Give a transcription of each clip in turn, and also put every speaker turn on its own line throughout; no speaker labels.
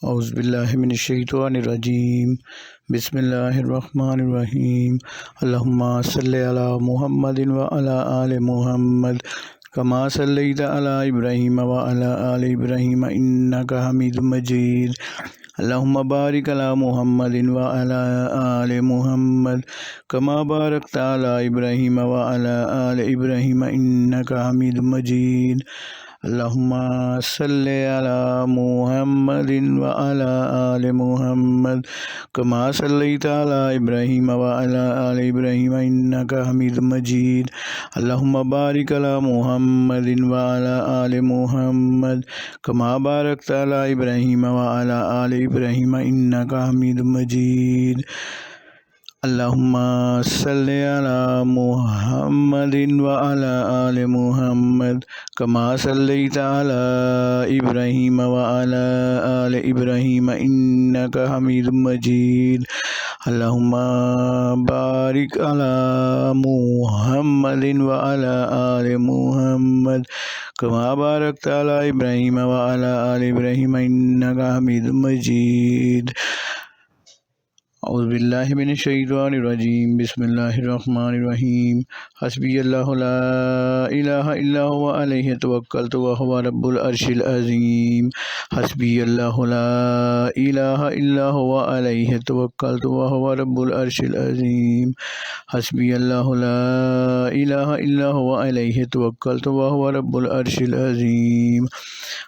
اعوذ باللہ من الشیطان الرجیم بسم اللہ الرحمن الرحیم اللہم صلی علی محمد وعلی آل محمد کما صلیت علی ابراہیم وعلی آل ابراہیم انک حمید مجید اللہم بارک علی محمد وعلی آل محمد کما بارکت علی ابراہیم وعلی آل ابراہیم انک حمید مجید اللہم صلی علی محمد وعلی آل محمد کما صلیت علی ابراہیم وعلی آل ابراہیم انک حمید مجید اللہم بارک علی محمد وعلی آل محمد کما بارکت علی ابراہیم وعلی آل ابراہیم انک حمید مجید اللہم صلی علی محمد وعلی آل محمد کما صلیت علی ابراہیم وعلی آل ابراہیم انک حمید مجید اللہم بارک علی محمد وعلی آل محمد کما بارکت علی ابراہیم وعلی آل ابراہیم انک حمید مجید اعوذ باللہ من الشیطان الرجیم بسم اللہ الرحمن الرحیم حسبی اللہ لا الہ الا هو علیہ توکلت وهو رب العرش العظیم حسبی اللہ لا الہ الا هو علیہ توکلت وهو رب العرش العظیم حسبی اللہ لا الہ الا هو علیہ توکلت وهو رب العرش العظیم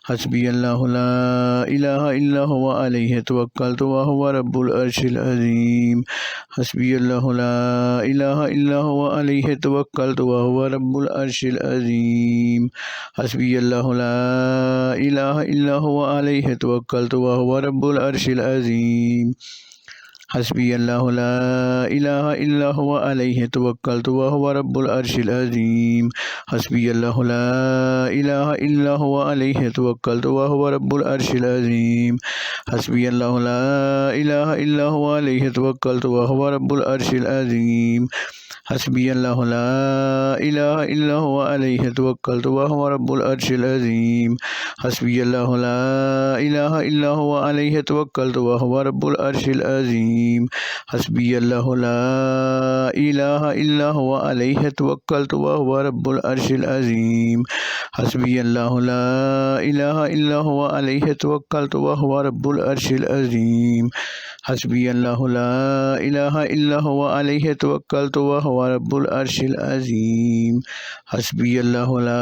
حسبی اللہ لا الہ الا هو علیہ توکلت وهو رب العرش العظیم حسبی اللہ لا الہ الا هو علیہ توکلت وهو رب العرش العظیم حسبی اللہ لا الہ الا هو علیہ توکلت وهو رب العرش العظیم حسبی اللہ لا الہ الا هو علیہ توکلت وهو رب العرش العظیم حسبی اللہ لا الہ الا هو علیہ توکلت وهو رب العرش العظیم حسبی اللہ لا الہ الا هو علیہ توکلت وهو رب العرش العظیم حسبی اللہ لا الہ الا هو علیہ توکلت وهو رب العرش العظیم حسبی اللہ لا الہ الا هو علیہ توکلت وهو رب العرش العظیم حسبی اللہ لا الہ الا هو علیہ توکلت وهو رب العرش العظیم حسبی اللہ لا الہ الا هو علیہ توکلت وهو رب العرش العظیم حسبی اللہ لا الہ الا هو علیہ توکلت وهو رب العرش العظیم حسبی اللہ لا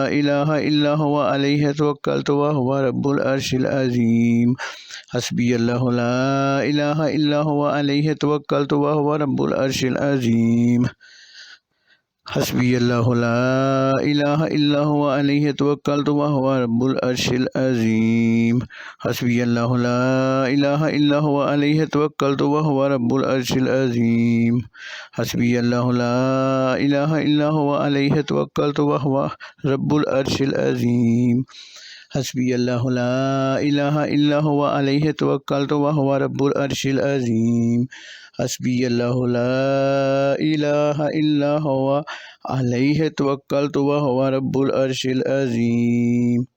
الہ الا هو علیہ توکلت وهو رب العرش العظیم حسبی اللہ لا الہ الا هو علیہ توکلت وهو رب العرش العظیم حسبی اللہ لا الہ الا هو علیہ توکلت وهو رب العرش العظیم حسبی اللہ لا الہ الا هو علیہ توکلت وهو رب العرش العظیم حسبی اللہ لا الہ الا هو علیہ توکلت وهو رب العرش العظیم حسبی اللہ لا الہ الا هو علیہ توکلت وهو رب العرش العظیم حسبی اللہ لا الہ الا هو علیہ توکلت وهو رب العرش العظیم